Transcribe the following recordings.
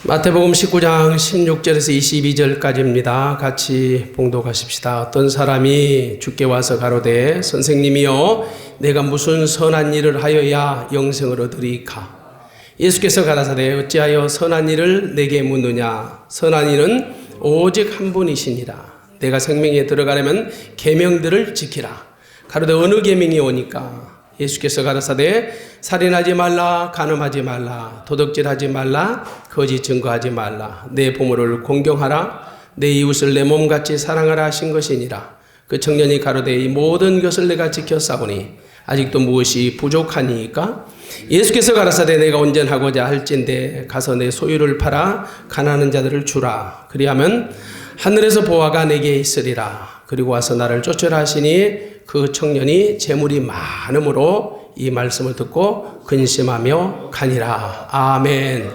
마태복음 19장 16절에서 22절까지입니다. 같이 봉독하십시다. 어떤 사람이 주께 와서 가로되 선생님이여 내가 무슨 선한 일을 하여야 영생을 얻으리까? 예수께서 가라사대 어찌하여 선한 일을 내게 묻느냐? 선한 일은 오직 한 분이시니라. 내가 생명에 들어가려면 계명들을 지키라. 가로되 어느 계명이 오니까? 예수께서 가라사대 살인하지 말라, 간음하지 말라, 도둑질하지 말라, 거짓 증거하지 말라, 내 부모를 공경하라, 내 이웃을 내 몸같이 사랑하라 하신 것이니라. 그 청년이 가로되 이 모든 것을 내가 지켰사오니 아직도 무엇이 부족하니까? 예수께서 가라사대 내가 온전하고자 할진대 가서 내 소유를 팔아 가난한 자들을 주라. 그리하면 하늘에서 보화가 내게 있으리라. 그리고 와서 나를 쫓으라 하시니 그 청년이 재물이 많음으로 이 말씀을 듣고 근심하며 가니라. 아멘.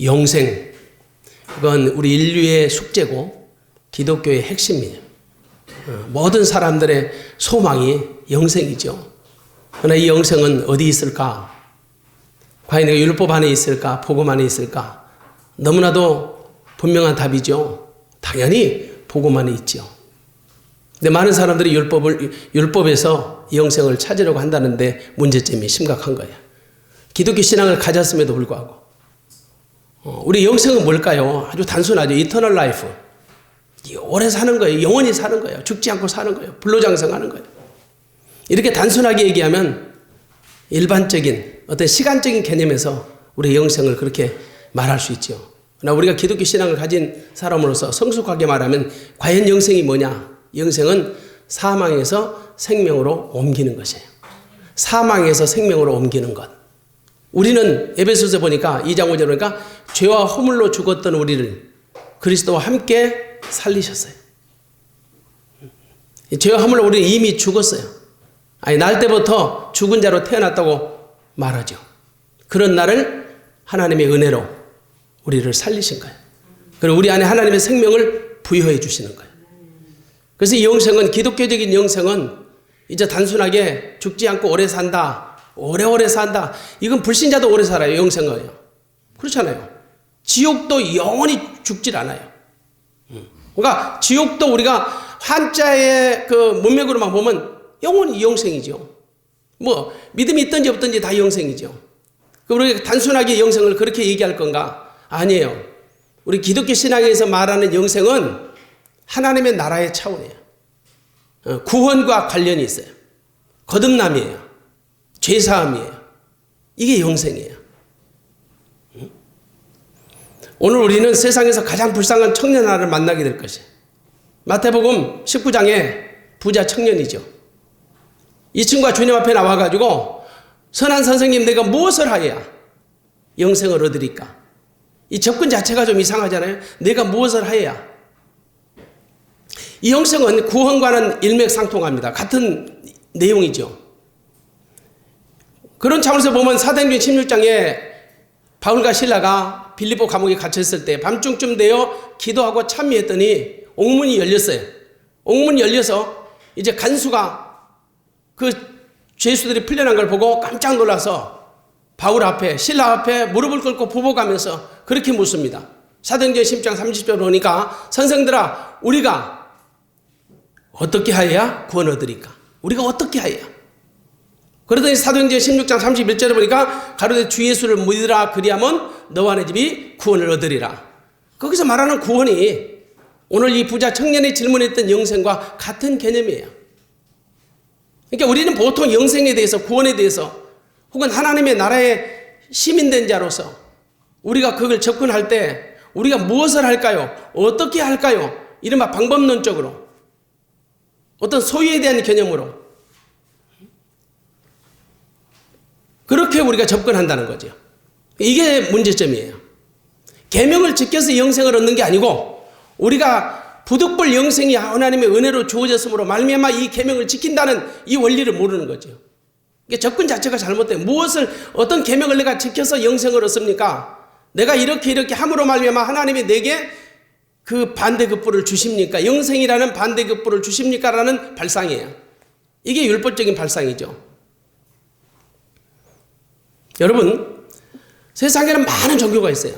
영생, 이건 우리 인류의 숙제고 기독교의 핵심이에요. 모든 사람들의 소망이 영생이죠. 그러나 이 영생은 어디 있을까? 과연 내가 율법 안에 있을까? 복음 안에 있을까? 너무나도 분명한 답이죠. 당연히 복음 안에 있죠. 근데 많은 사람들이 율법에서 영생을 찾으려고 한다는데 문제점이 심각한 거예요. 기독교 신앙을 가졌음에도 불구하고. 우리 영생은 뭘까요? 아주 단순하죠. 이터널 라이프. 오래 사는 거예요. 영원히 사는 거예요. 죽지 않고 사는 거예요. 불로장생하는 거예요. 이렇게 단순하게 얘기하면 일반적인 어떤 시간적인 개념에서 우리의 영생을 그렇게 말할 수 있죠. 그러나 우리가 기독교 신앙을 가진 사람으로서 성숙하게 말하면 과연 영생이 뭐냐? 영생은 사망에서 생명으로 옮기는 것이에요. 사망에서 생명으로 옮기는 것. 우리는 에베소서 보니까 2장 5절 보니까 죄와 허물로 죽었던 우리를 그리스도와 함께 살리셨어요. 죄와 허물로 우리는 이미 죽었어요. 아니, 날 때부터 죽은 자로 태어났다고 말하죠. 그런 나를 하나님의 은혜로 우리를 살리신 거예요. 그리고 우리 안에 하나님의 생명을 부여해 주시는 거예요. 그래서 이 영생은, 기독교적인 영생은 이제 단순하게 죽지 않고 오래 산다, 오래오래 산다. 이건 불신자도 오래 살아요, 영생은요. 그렇잖아요. 지옥도 영원히 죽질 않아요. 그러니까 지옥도 우리가 한자의 그 문맥으로만 보면 영원히 영생이죠. 뭐 믿음이 있든지 없든지 다 영생이죠. 우리가 단순하게 영생을 그렇게 얘기할 건가? 아니에요. 우리 기독교 신앙에서 말하는 영생은 하나님의 나라의 차원이에요. 구원과 관련이 있어요. 거듭남이에요. 죄사함이에요. 이게 영생이에요. 오늘 우리는 세상에서 가장 불쌍한 청년 하나를 만나게 될 것이에요. 마태복음 19장에 부자 청년이죠. 이 친구가 주님 앞에 나와가지고 선한 선생님 내가 무엇을 하여야 영생을 얻으리까? 이 접근 자체가 좀 이상하잖아요. 내가 무엇을 하여야? 이 영생은 구원과는 일맥상통합니다. 같은 내용이죠. 그런 차원에서 보면 사도행전 16장에 바울과 신라가 빌립보 감옥에 갇혔을 때 밤중쯤 되어 기도하고 찬미했더니 옥문이 열렸어요. 옥문이 열려서 이제 간수가 그 죄수들이 풀려난 걸 보고 깜짝 놀라서 바울 앞에, 신라 앞에 무릎을 꿇고 부복하면서 그렇게 묻습니다. 사도행전 10장 30절 보니까 선생들아 우리가 어떻게 하여야 구원 얻으리까? 우리가 어떻게 하여야? 그러더니 사도행전 16장 31절에 보니까 가로되 주 예수를 믿으라 그리하면 너와 내 집이 구원을 얻으리라. 거기서 말하는 구원이 오늘 이 부자 청년이 질문했던 영생과 같은 개념이에요. 그러니까 우리는 보통 영생에 대해서, 구원에 대해서 혹은 하나님의 나라의 시민된 자로서 우리가 그걸 접근할 때 우리가 무엇을 할까요? 어떻게 할까요? 이른바 방법론적으로 어떤 소유에 대한 개념으로 그렇게 우리가 접근한다는 거죠. 이게 문제점이에요. 계명을 지켜서 영생을 얻는 게 아니고 우리가 부득불 영생이 하나님의 은혜로 주어졌으므로 말미암아 이 계명을 지킨다는 이 원리를 모르는 거죠. 이게 접근 자체가 잘못돼요. 무엇을 어떤 계명을 내가 지켜서 영생을 얻습니까? 내가 이렇게 함으로 말미암아 하나님이 내게 그 반대급부를 주십니까? 영생이라는 반대급부를 주십니까? 라는 발상이에요. 이게 율법적인 발상이죠. 여러분, 세상에는 많은 종교가 있어요.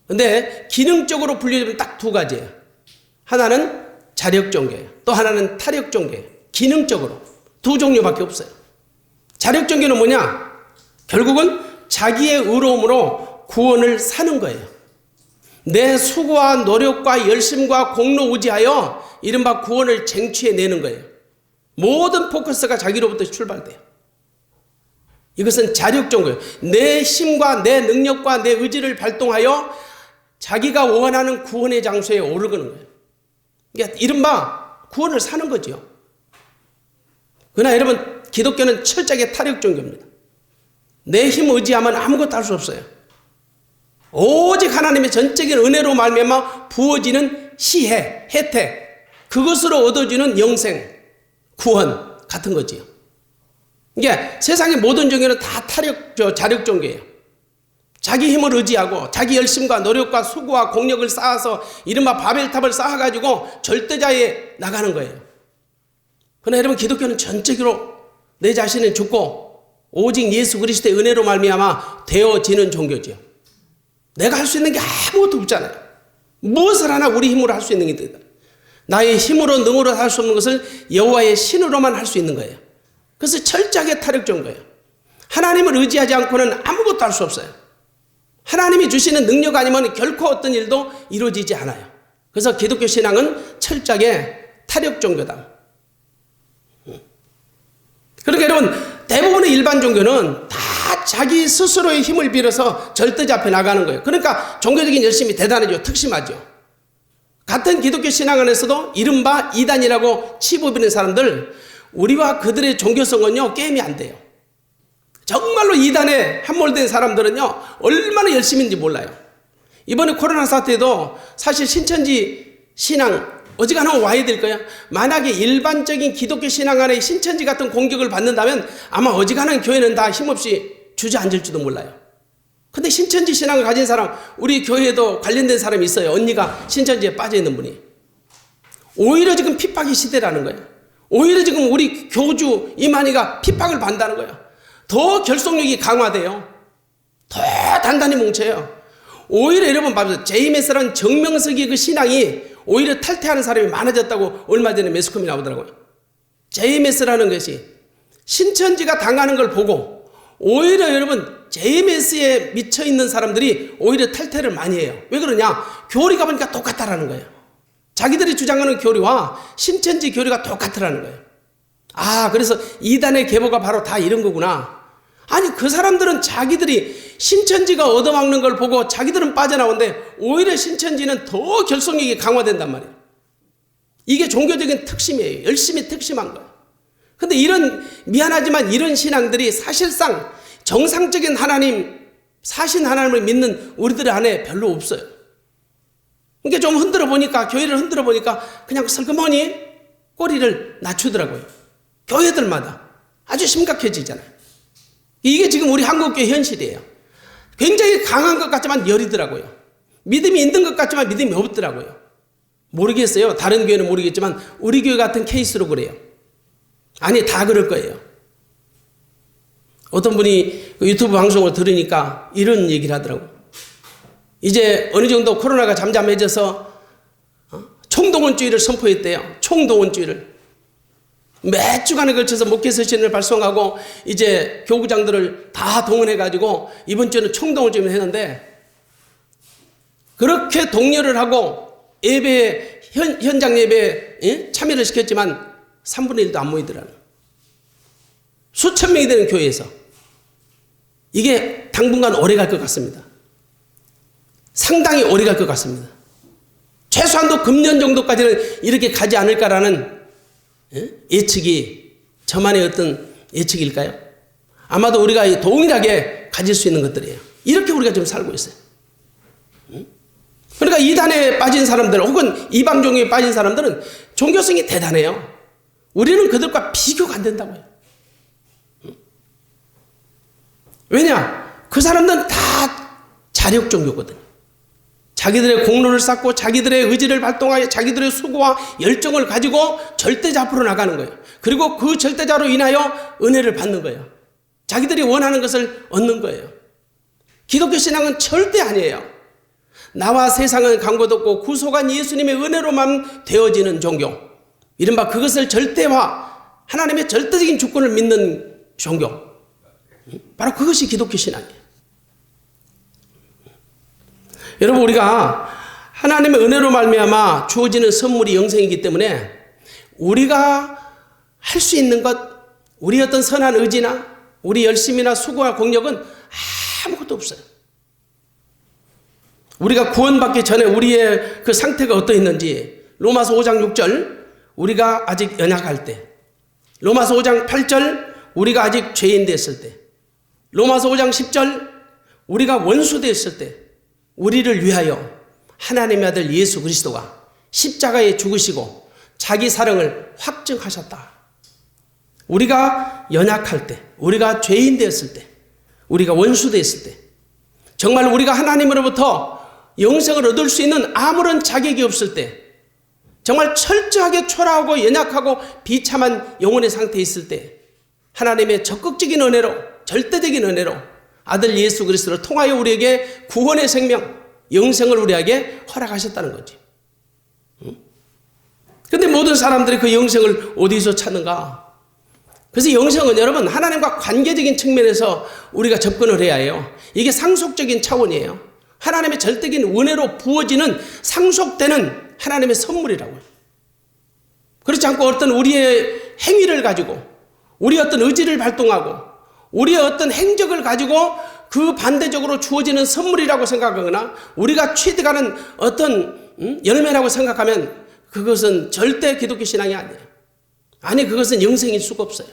근데 기능적으로 분류하면 딱 두 가지예요. 하나는 자력 종교예요. 또 하나는 타력 종교예요. 기능적으로 두 종류밖에 없어요. 자력 종교는 뭐냐? 결국은 자기의 의로움으로 구원을 사는 거예요. 내 수고와 노력과 열심과 공로 의지하여 이른바 구원을 쟁취해내는 거예요. 모든 포커스가 자기로부터 출발돼요. 이것은 자력 종교예요. 내 힘과 내 능력과 내 의지를 발동하여 자기가 원하는 구원의 장소에 오르는 거예요. 그러니까 이른바 구원을 사는 거죠. 그러나 여러분, 기독교는 철저하게 타력 종교입니다. 내 힘 의지하면 아무것도 할 수 없어요. 오직 하나님의 전적인 은혜로 말미암아 부어지는 시혜, 혜택, 그것으로 얻어지는 영생, 구원 같은 거지요. 이게 세상의 모든 종교는 다 자력 종교예요. 자기 힘을 의지하고 자기 열심과 노력과 수고와 공력을 쌓아서 이른바 바벨탑을 쌓아가지고 절대자에 나가는 거예요. 그러나 여러분, 기독교는 전적으로 내 자신을 죽고 오직 예수 그리스도의 은혜로 말미암아 되어지는 종교죠. 내가 할 수 있는 게 아무것도 없잖아요. 무엇을 하나 우리 힘으로 할 수 있는 게 있다. 나의 힘으로 능으로 할 수 없는 것을 여호와의 신으로만 할 수 있는 거예요. 그래서 철저하게 타력 종교예요. 하나님을 의지하지 않고는 아무것도 할 수 없어요. 하나님이 주시는 능력 아니면 결코 어떤 일도 이루어지지 않아요. 그래서 기독교 신앙은 철저하게 타력 종교다. 그러니까 여러분, 대부분의 일반 종교는 다 자기 스스로의 힘을 빌어서 절대자 앞에 나가는 거예요. 그러니까 종교적인 열심이 대단하죠. 특심하죠. 같은 기독교 신앙 안에서도 이른바 이단이라고 치부비는 사람들, 우리와 그들의 종교성은요, 게임이 안 돼요. 정말로 이단에 함몰된 사람들은요, 얼마나 열심인지 몰라요. 이번에 코로나 사태도 사실 신천지 신앙 어지간하면 와야 될 거야. 만약에 일반적인 기독교 신앙 안에 신천지 같은 공격을 받는다면 아마 어지간한 교회는 다 힘없이 주저앉을지도 몰라요. 근데 신천지 신앙을 가진 사람, 우리 교회에도 관련된 사람이 있어요. 언니가 신천지에 빠져있는 분이. 오히려 지금 핍박의 시대라는 거예요. 오히려 지금 우리 교주 이만희가 핍박을 받는다는 거예요. 더 결속력이 강화돼요. 더 단단히 뭉쳐요. 오히려 여러분 봐보세요. 제이메스라는 정명석의 그 신앙이 오히려 탈퇴하는 사람이 많아졌다고 얼마 전에 매스컴이 나오더라고요. 제이메스라는 것이 신천지가 당하는 걸 보고 오히려 여러분 제이메스에 미쳐있는 사람들이 오히려 탈퇴를 많이 해요. 왜 그러냐? 교리가 보니까 똑같다라는 거예요. 자기들이 주장하는 교리와 신천지 교리가 똑같으라는 거예요. 아, 그래서 이단의 계보가 바로 다 이런 거구나. 아니, 그 사람들은 자기들이 신천지가 얻어먹는 걸 보고 자기들은 빠져나오는데 오히려 신천지는 더 결속력이 강화된단 말이에요. 이게 종교적인 특심이에요. 열심히 특심한 거예요. 근데 미안하지만 이런 신앙들이 사실상 정상적인 하나님, 사신 하나님을 믿는 우리들 안에 별로 없어요. 그러니까 좀 흔들어 보니까, 교회를 흔들어 보니까 그냥 슬그머니 꼬리를 낮추더라고요. 교회들마다 아주 심각해지잖아요. 이게 지금 우리 한국교회 현실이에요. 굉장히 강한 것 같지만 여리더라고요. 믿음이 있는 것 같지만 믿음이 없더라고요. 모르겠어요. 다른 교회는 모르겠지만 우리 교회 같은 케이스로 그래요. 아니, 다 그럴 거예요. 어떤 분이 유튜브 방송을 들으니까 이런 얘기를 하더라고요. 이제 어느 정도 코로나가 잠잠해져서 총동원주의를 선포했대요. 총동원주의를. 몇 주간에 걸쳐서 목회서신을 발송하고 이제 교구장들을 다 동원해가지고 이번 주에는 총동원주의를 했는데, 그렇게 독려를 하고 예배, 현장 예배에 참여를 시켰지만 3분의 1도 안 모이더라는. 수천 명이 되는 교회에서. 이게 당분간 오래 갈 것 같습니다. 상당히 오래 갈 것 같습니다. 최소한도 금년 정도까지는 이렇게 가지 않을까라는 예측이 저만의 어떤 예측일까요? 아마도 우리가 동일하게 가질 수 있는 것들이에요. 이렇게 우리가 지금 살고 있어요. 그러니까 이단에 빠진 사람들 혹은 이방종교에 빠진 사람들은 종교성이 대단해요. 우리는 그들과 비교가 안 된다고요. 왜냐? 그 사람들은 다 자력 종교거든요. 자기들의 공로를 쌓고 자기들의 의지를 발동하여 자기들의 수고와 열정을 가지고 절대자 앞으로 나가는 거예요. 그리고 그 절대자로 인하여 은혜를 받는 거예요. 자기들이 원하는 것을 얻는 거예요. 기독교 신앙은 절대 아니에요. 나와 세상은 간것도 없고 구속한 예수님의 은혜로만 되어지는 종교, 이른바 그것을 절대화, 하나님의 절대적인 주권을 믿는 종교, 바로 그것이 기독교 신앙이에요. 여러분, 우리가 하나님의 은혜로 말미암아 주어지는 선물이 영생이기 때문에 우리가 할 수 있는 것, 우리 어떤 선한 의지나 우리 열심이나 수고와 공력은 아무것도 없어요. 우리가 구원받기 전에 우리의 그 상태가 어떠했는지, 로마서 5장 6절, 우리가 아직 연약할 때, 로마서 5장 8절, 우리가 아직 죄인 됐을 때, 로마서 5장 10절, 우리가 원수 됐을 때 우리를 위하여 하나님의 아들 예수 그리스도가 십자가에 죽으시고 자기 사랑을 확증하셨다. 우리가 연약할 때, 우리가 죄인 되었을 때, 우리가 원수 되었을 때, 정말 우리가 하나님으로부터 영생을 얻을 수 있는 아무런 자격이 없을 때, 정말 철저하게 초라하고 연약하고 비참한 영혼의 상태에 있을 때, 하나님의 적극적인 은혜로, 절대적인 은혜로 아들 예수 그리스도를 통하여 우리에게 구원의 생명, 영생을 우리에게 허락하셨다는 거지. 그런데 모든 사람들이 그 영생을 어디서 찾는가? 그래서 영생은 여러분, 하나님과 관계적인 측면에서 우리가 접근을 해야 해요. 이게 상속적인 차원이에요. 하나님의 절대적인 은혜로 부어지는, 상속되는 하나님의 선물이라고요. 그렇지 않고 어떤 우리의 행위를 가지고, 우리의 어떤 의지를 발동하고, 우리의 어떤 행적을 가지고 그 반대적으로 주어지는 선물이라고 생각하거나 우리가 취득하는 어떤 열매라고 생각하면 그것은 절대 기독교 신앙이 아니에요. 아니, 그것은 영생일 수가 없어요.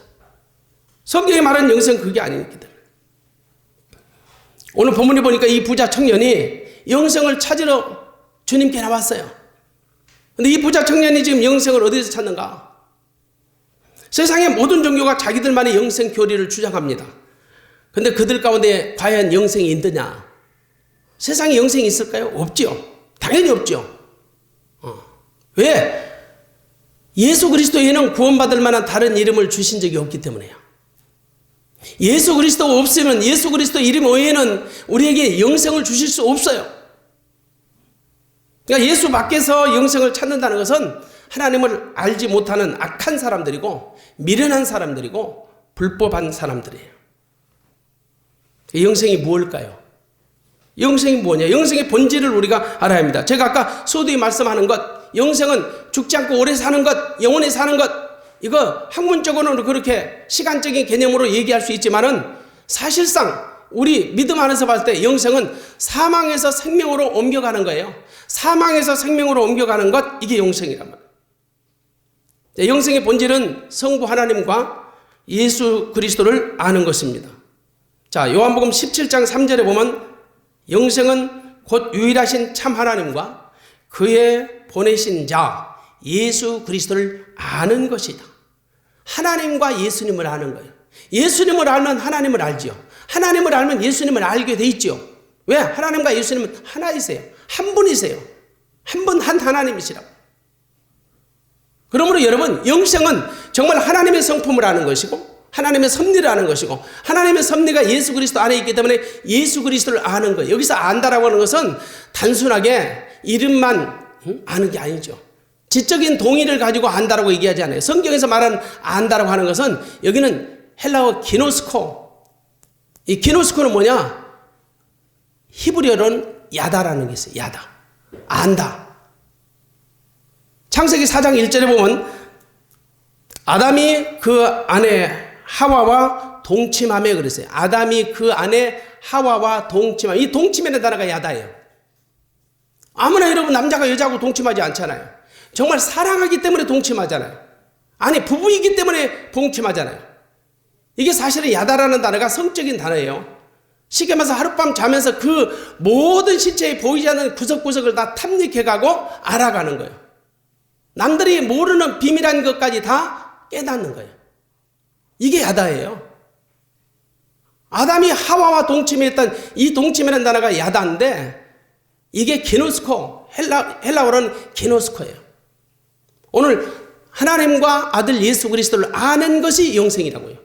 성경이 말하는 영생은 그게 아니기 때문에. 오늘 본문에 보니까 이 부자 청년이 영생을 찾으러 주님께 나왔어요. 그런데 이 부자 청년이 지금 영생을 어디서 찾는가? 세상의 모든 종교가 자기들만의 영생 교리를 주장합니다. 그런데 그들 가운데 과연 영생이 있느냐? 세상에 영생이 있을까요? 없죠. 당연히 없죠. 왜? 예수 그리스도 외에는 구원받을 만한 다른 이름을 주신 적이 없기 때문에요. 예수 그리스도가 없으면, 예수 그리스도 이름 외에는 우리에게 영생을 주실 수 없어요. 그러니까 예수 밖에서 영생을 찾는다는 것은 하나님을 알지 못하는 악한 사람들이고 미련한 사람들이고 불법한 사람들이에요. 영생이 무엇일까요? 영생이 뭐냐? 영생의 본질을 우리가 알아야 합니다. 제가 아까 소두에 말씀하는 것, 영생은 죽지 않고 오래 사는 것, 영원히 사는 것, 이거 학문적으로는 그렇게 시간적인 개념으로 얘기할 수 있지만은 사실상 우리 믿음 안에서 봤을 때 영생은 사망에서 생명으로 옮겨가는 거예요. 사망에서 생명으로 옮겨가는 것, 이게 영생이란 말이에요. 영생의 본질은 성부 하나님과 예수 그리스도를 아는 것입니다. 자, 요한복음 17장 3절에 보면 영생은 곧 유일하신 참 하나님과 그의 보내신 자 예수 그리스도를 아는 것이다. 하나님과 예수님을 아는 거예요. 예수님을 알면 하나님을 알지요. 하나님을 알면 예수님을 알게 돼 있죠. 왜? 하나님과 예수님은 하나이세요. 한 분이세요. 한 분 한 하나님이시라고. 그러므로 여러분, 영생은 정말 하나님의 성품을 아는 것이고 하나님의 섭리를 아는 것이고 하나님의 섭리가 예수 그리스도 안에 있기 때문에 예수 그리스도를 아는 거예요. 여기서 안다라고 하는 것은 단순하게 이름만 아는 게 아니죠. 지적인 동의를 가지고 안다라고 얘기하지 않아요. 성경에서 말하는 안다라고 하는 것은 여기는 헬라어 기노스코. 이 기노스코는 뭐냐? 히브리어로는 야다라는 게 있어요. 야다. 안다. 창세기 4장 1절에 보면 아담이 그 안에 하와와 동침하며 그랬어요. 아담이 그 안에 하와와 동침하며. 이 동침이라는 단어가 야다예요. 아무나 여러분 남자가 여자하고 동침하지 않잖아요. 정말 사랑하기 때문에 동침하잖아요. 아니, 부부이기 때문에 동침하잖아요. 이게 사실은 야다라는 단어가 성적인 단어예요. 쉽게 말해서 하룻밤 자면서 그 모든 신체에 보이지 않는 구석구석을 다 탐닉해가고 알아가는 거예요. 남들이 모르는 비밀한 것까지 다 깨닫는 거예요. 이게 야다예요. 아담이 하와와 동침했던 이 동침이라는 단어가 야다인데 이게 기노스코, 헬라어로는 기노스코예요. 오늘 하나님과 아들 예수 그리스도를 아는 것이 영생이라고요.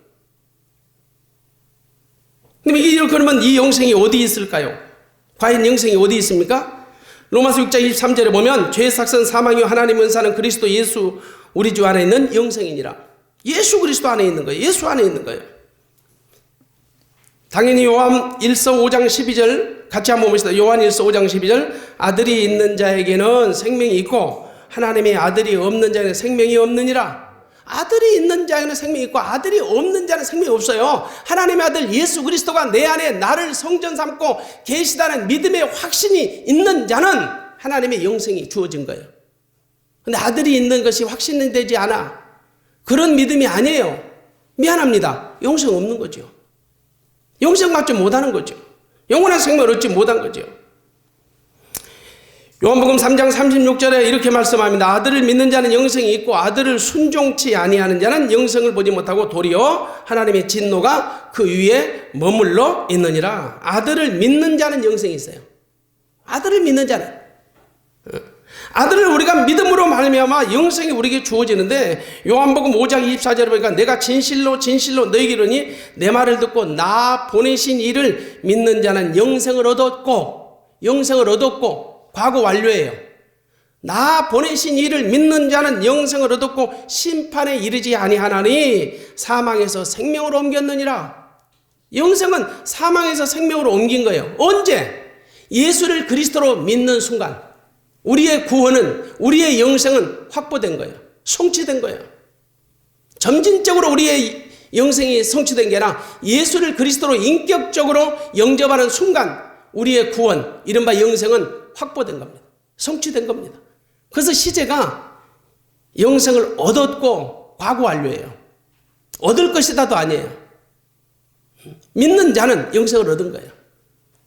그럼 그러면 이 영생이 어디 있을까요? 과연 영생이 어디 있습니까? 로마서 6장 23절에 보면 죄의 삭은 사망이요 하나님의 은사는 그리스도 예수 우리 주 안에 있는 영생이니라. 예수 그리스도 안에 있는 거예요. 예수 안에 있는 거예요. 당연히 요한 1서 5장 12절 같이 한번 봅시다. 요한 1서 5장 12절 아들이 있는 자에게는 생명이 있고 하나님의 아들이 없는 자에게는 생명이 없느니라. 아들이 있는 자에게는 생명이 있고 아들이 없는 자는 생명이 없어요. 하나님의 아들 예수 그리스도가 내 안에 나를 성전 삼고 계시다는 믿음의 확신이 있는 자는 하나님의 영생이 주어진 거예요. 근데 아들이 있는 것이 확신이 되지 않아. 그런 믿음이 아니에요. 미안합니다. 영생 없는 거죠. 영생 받지 못하는 거죠. 영원한 생명을 얻지 못한 거죠. 요한복음 3장 36절에 이렇게 말씀합니다. 아들을 믿는 자는 영생이 있고 아들을 순종치 아니하는 자는 영생을 보지 못하고 도리어 하나님의 진노가 그 위에 머물러 있느니라. 아들을 믿는 자는 영생이 있어요. 아들을 믿는 자는. 아들을 우리가 믿음으로 말미암아 영생이 우리에게 주어지는데 요한복음 5장 24절에 보니까 내가 진실로 진실로 너희에게 이르니 내 말을 듣고 나 보내신 이를 믿는 자는 영생을 얻었고 과거 완료예요. 나 보내신 이를 믿는 자는 영생을 얻었고 심판에 이르지 아니하나니 사망에서 생명으로 옮겼느니라. 영생은 사망에서 생명으로 옮긴 거예요. 언제? 예수를 그리스도로 믿는 순간 우리의 구원은, 우리의 영생은 확보된 거예요. 성취된 거예요. 점진적으로 우리의 영생이 성취된 게 아니라 예수를 그리스도로 인격적으로 영접하는 순간 우리의 구원, 이른바 영생은 확보된 겁니다. 성취된 겁니다. 그래서 시제가 영생을 얻었고 과거 완료예요. 얻을 것이다도 아니에요. 믿는 자는 영생을 얻은 거예요.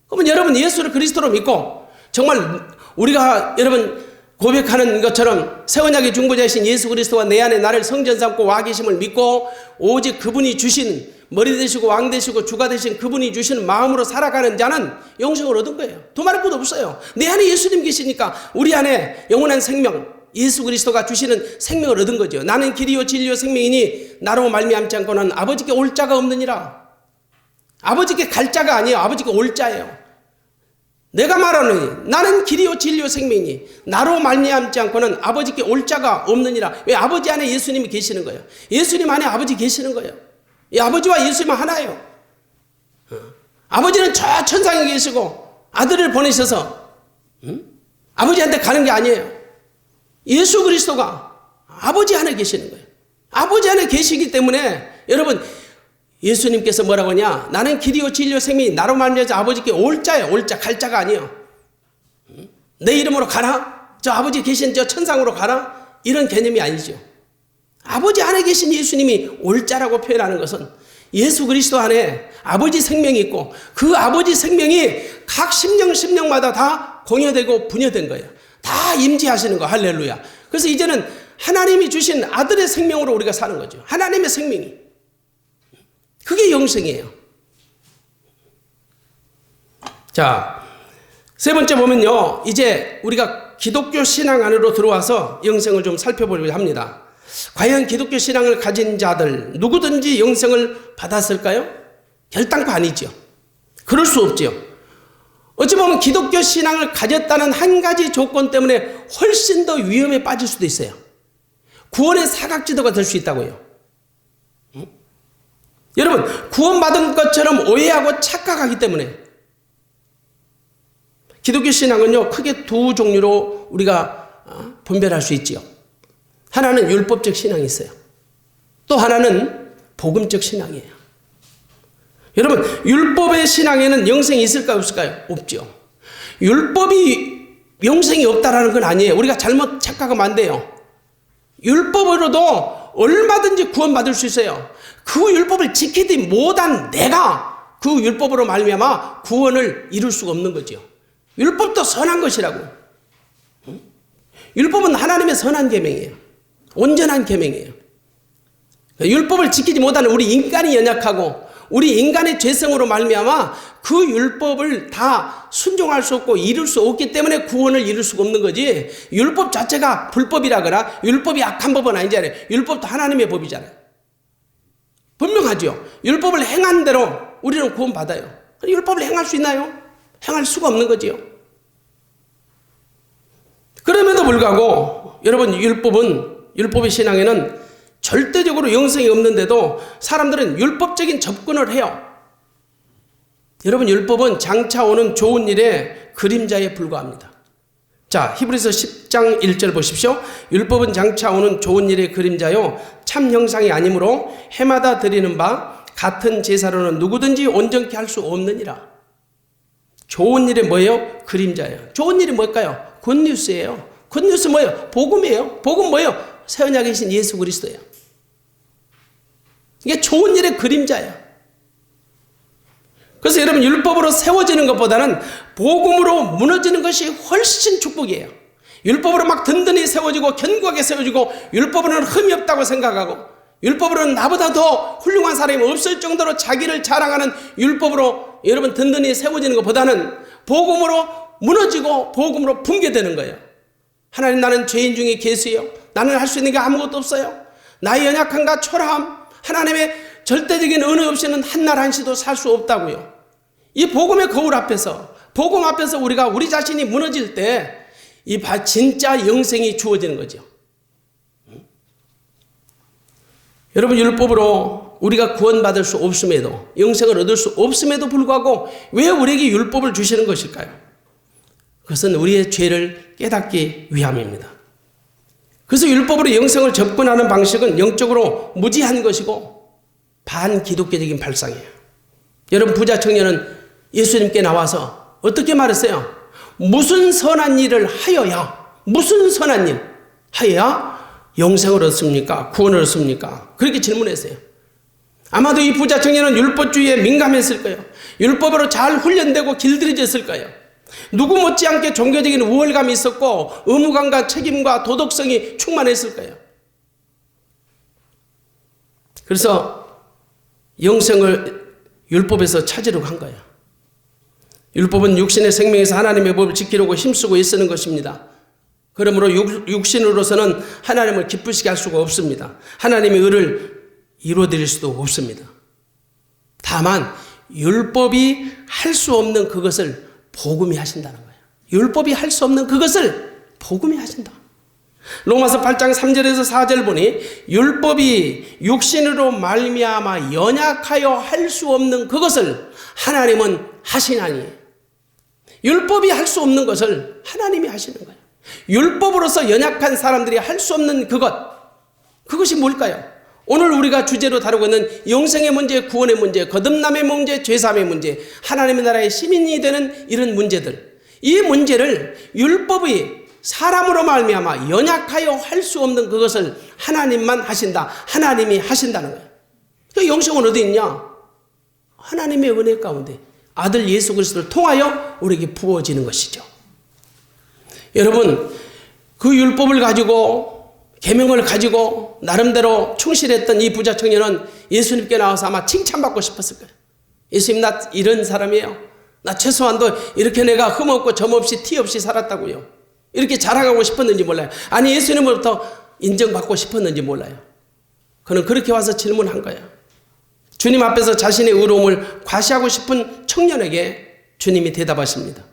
그러면 여러분 예수를 그리스도로 믿고 정말 우리가 여러분 고백하는 것처럼 새 언약의 중보자이신 예수 그리스도가 내 안에 나를 성전 삼고 와 계심을 믿고 오직 그분이 주신 머리 되시고 왕 되시고 주가 되신 그분이 주시는 마음으로 살아가는 자는 영생을 얻은 거예요. 더 말할 것도 없어요. 내 안에 예수님 계시니까 우리 안에 영원한 생명, 예수 그리스도가 주시는 생명을 얻은 거죠. 나는 길이요 진리요 생명이니 나로 말미암지 않고는 아버지께 올 자가 없느니라. 아버지께 갈 자가 아니에요. 아버지께 올 자예요. 내가 말하노니 나는 길이요 진리요 생명이니 나로 말미암지 않고는 아버지께 올 자가 없느니라. 왜? 아버지 안에 예수님이 계시는 거예요. 예수님 안에 아버지 계시는 거예요. 이 아버지와 예수님은 하나예요. 아버지는 저 천상에 계시고 아들을 보내셔서 아버지한테 가는 게 아니에요. 예수 그리스도가 아버지 안에 계시는 거예요. 아버지 안에 계시기 때문에 여러분 예수님께서 뭐라고 하냐? 나는 길이요 진리요 생명이 나로 말미암아 아버지께 올 자예요. 올 자, 갈 자가 아니에요. 내 이름으로 가라? 저 아버지 계신 저 천상으로 가라? 이런 개념이 아니죠. 아버지 안에 계신 예수님이 올 자라고 표현하는 것은 예수 그리스도 안에 아버지 생명이 있고 그 아버지 생명이 각 심령마다 다 공여되고 분여된 거예요. 다 임재하시는 거. 할렐루야. 그래서 이제는 하나님이 주신 아들의 생명으로 우리가 사는 거죠. 하나님의 생명이. 그게 영생이에요. 자, 세 번째 보면요. 이제 우리가 기독교 신앙 안으로 들어와서 영생을 좀 살펴보려고 합니다. 과연 기독교 신앙을 가진 자들 누구든지 영생을 받았을까요? 결단코 아니죠. 그럴 수 없죠. 어찌 보면 기독교 신앙을 가졌다는 한 가지 조건 때문에 훨씬 더 위험에 빠질 수도 있어요. 구원의 사각지도가 될 수 있다고요. 여러분 구원받은 것처럼 오해하고 착각하기 때문에 기독교 신앙은요 크게 두 종류로 우리가 분별할 수 있지요. 하나는 율법적 신앙이 있어요. 또 하나는 복음적 신앙이에요. 여러분 율법의 신앙에는 영생이 있을까요 없을까요? 없죠. 율법이 영생이 없다라는 건 아니에요. 우리가 잘못 착각하면 안 돼요. 율법으로도 얼마든지 구원받을 수 있어요. 그 율법을 지키지 못한 내가 그 율법으로 말미암아 구원을 이룰 수가 없는 거죠. 율법도 선한 것이라고. 율법은 하나님의 선한 계명이에요. 온전한 계명이에요. 율법을 지키지 못하는 우리 인간이 연약하고 우리 인간의 죄성으로 말미암아 그 율법을 다 순종할 수 없고 이룰 수 없기 때문에 구원을 이룰 수가 없는 거지. 율법 자체가 불법이라거나 율법이 악한 법은 아니잖아요. 율법도 하나님의 법이잖아요. 분명하죠. 율법을 행한 대로 우리는 구원받아요. 율법을 행할 수 있나요? 행할 수가 없는 거지요. 불구하고 여러분 율법의 신앙에는 절대적으로 영생이 없는데도 사람들은 율법적인 접근을 해요. 여러분 율법은 장차 오는 좋은 일의 그림자에 불과합니다. 자, 히브리서 10장 1절 보십시오. 율법은 장차 오는 좋은 일의 그림자요 참 형상이 아니므로 해마다 드리는 바 같은 제사로는 누구든지 온전케 할 수 없느니라. 좋은 일이 뭐예요? 그림자예요. 좋은 일이 뭘까요? 굿뉴스예요. 굿뉴스 뭐예요? 복음이에요. 복음 뭐예요? 새 언약에 계신 예수 그리스도예요. 이게 좋은 일의 그림자예요. 그래서 여러분 율법으로 세워지는 것보다는 복음으로 무너지는 것이 훨씬 축복이에요. 율법으로 막 든든히 세워지고 견고하게 세워지고 율법으로는 흠이 없다고 생각하고 율법으로는 나보다 더 훌륭한 사람이 없을 정도로 자기를 자랑하는 율법으로 여러분 든든히 세워지는 것보다는 복음으로 무너지고 복음으로 붕괴되는 거예요. 하나님, 나는 죄인 중에 괴수예요. 나는 할 수 있는 게 아무것도 없어요. 나의 연약함과 초라함, 하나님의 절대적인 은혜 없이는 한날 한시도 살 수 없다고요. 이 복음의 거울 앞에서, 복음 앞에서 우리 자신이 무너질 때 이 진짜 영생이 주어지는 거죠. 여러분 율법으로 우리가 구원받을 수 없음에도, 영생을 얻을 수 없음에도 불구하고 왜 우리에게 율법을 주시는 것일까요? 그것은 우리의 죄를 깨닫기 위함입니다. 그래서 율법으로 영생을 접근하는 방식은 영적으로 무지한 것이고 반기독교적인 발상이에요. 여러분 부자 청년은 예수님께 나와서 어떻게 말했어요? 무슨 선한 일을 하여야, 무슨 선한 일 하여야 영생을 얻습니까? 구원을 얻습니까? 그렇게 질문했어요. 아마도 이 부자 청년은 율법주의에 민감했을 거예요. 율법으로 잘 훈련되고 길들여졌을 거예요. 누구 못지않게 종교적인 우월감이 있었고 의무감과 책임과 도덕성이 충만했을 거예요. 그래서 영생을 율법에서 찾으려고 한 거예요. 율법은 육신의 생명에서 하나님의 법을 지키려고 힘쓰고 애쓰는 것입니다. 그러므로 육신으로서는 하나님을 기쁘시게 할 수가 없습니다. 하나님의 의를 이루어드릴 수도 없습니다. 다만 율법이 할 수 없는 그것을 복음이 하신다는 거예요. 율법이 할 수 없는 그것을 복음이 하신다. 로마서 8장 3절에서 4절 보니 율법이 육신으로 말미암아 연약하여 할 수 없는 그것을 하나님은 하시나니, 율법이 할 수 없는 것을 하나님이 하시는 거예요. 율법으로서 연약한 사람들이 할 수 없는 그것이 뭘까요? 오늘 우리가 주제로 다루고 있는 영생의 문제, 구원의 문제, 거듭남의 문제, 죄사함의 문제, 하나님의 나라의 시민이 되는 이런 문제들, 이 문제를 율법이 사람으로 말미암아 연약하여 할 수 없는 그것을 하나님만 하신다. 하나님이 하신다는 거예요. 그 영생은 어디 있냐? 하나님의 은혜 가운데 아들 예수 그리스도를 통하여 우리에게 부어지는 것이죠. 여러분, 그 율법을 가지고 계명을 가지고 나름대로 충실했던 이 부자 청년은 예수님께 나와서 아마 칭찬받고 싶었을 거예요. 예수님, 나 이런 사람이에요. 나 최소한도 이렇게 내가 흠없고 점없이 티 없이 살았다고요. 이렇게 자랑하고 싶었는지 몰라요. 아니, 예수님으로부터 인정받고 싶었는지 몰라요. 그는 그렇게 와서 질문한 거예요. 주님 앞에서 자신의 의로움을 과시하고 싶은 청년에게 주님이 대답하십니다.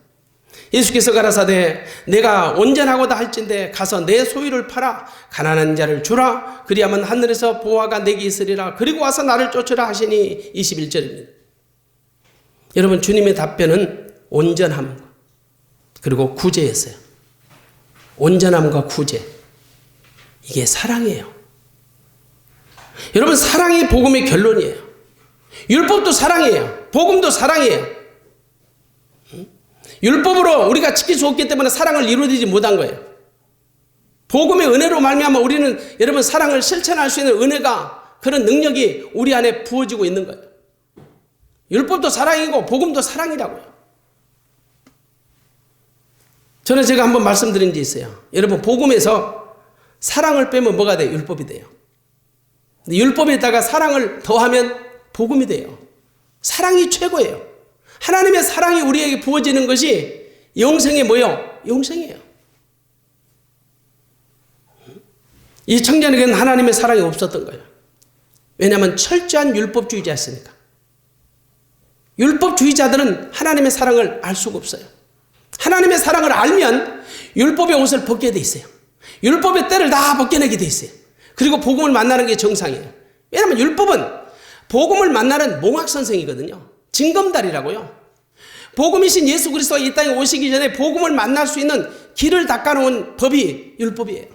예수께서 가라사대 내가 온전하고다 할진대 가서 내 소유를 팔아 가난한 자를 주라. 그리하면 하늘에서 보화가 내게 있으리라. 그리고 와서 나를 쫓으라 하시니 21절입니다. 여러분, 주님의 답변은 온전함 그리고 구제였어요. 온전함과 구제, 이게 사랑이에요. 여러분, 사랑이 복음의 결론이에요. 율법도 사랑이에요. 복음도 사랑이에요. 율법으로 우리가 지킬 수 없기 때문에 사랑을 이루어지지 못한 거예요. 복음의 은혜로 말미암아 우리는 여러분 사랑을 실천할 수 있는 은혜가, 그런 능력이 우리 안에 부어지고 있는 거예요. 율법도 사랑이고 복음도 사랑이라고요. 저는 제가 한번 말씀드린 게 있어요. 여러분, 복음에서 사랑을 빼면 뭐가 돼요? 율법이 돼요. 율법에다가 사랑을 더하면 복음이 돼요. 사랑이 최고예요. 하나님의 사랑이 우리에게 부어지는 것이 영생의 뭐요? 영생이에요. 이 청년에게는 하나님의 사랑이 없었던 거예요. 왜냐하면 철저한 율법주의자였으니까. 율법주의자들은 하나님의 사랑을 알 수가 없어요. 하나님의 사랑을 알면 율법의 옷을 벗게 돼 있어요. 율법의 때를 다 벗겨내게 돼 있어요. 그리고 복음을 만나는 게 정상이에요. 왜냐하면 율법은 복음을 만나는 몽학선생이거든요. 징검다리라고요. 복음이신 예수 그리스도가 이 땅에 오시기 전에 복음을 만날 수 있는 길을 닦아놓은 법이 율법이에요.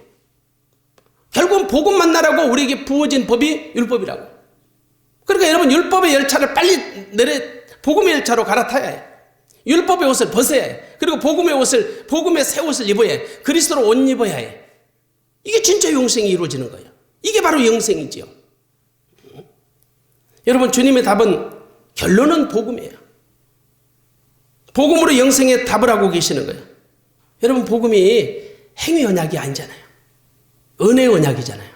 결국은 복음 만나라고 우리에게 부어진 법이 율법이라고. 그러니까 여러분 율법의 열차를 빨리 복음의 열차로 갈아타야 해요. 율법의 옷을 벗어야 해요. 그리고 복음의 새 옷을 입어야 해요. 그리스도로 옷 입어야 해요. 이게 진짜 영생이 이루어지는 거예요. 이게 바로 영생이지요. 여러분 주님의 답은 결론은 복음이에요. 복음으로 영생의 답을 하고 계시는 거예요. 여러분 복음이 행위 언약이 아니잖아요. 은혜의 언약이잖아요.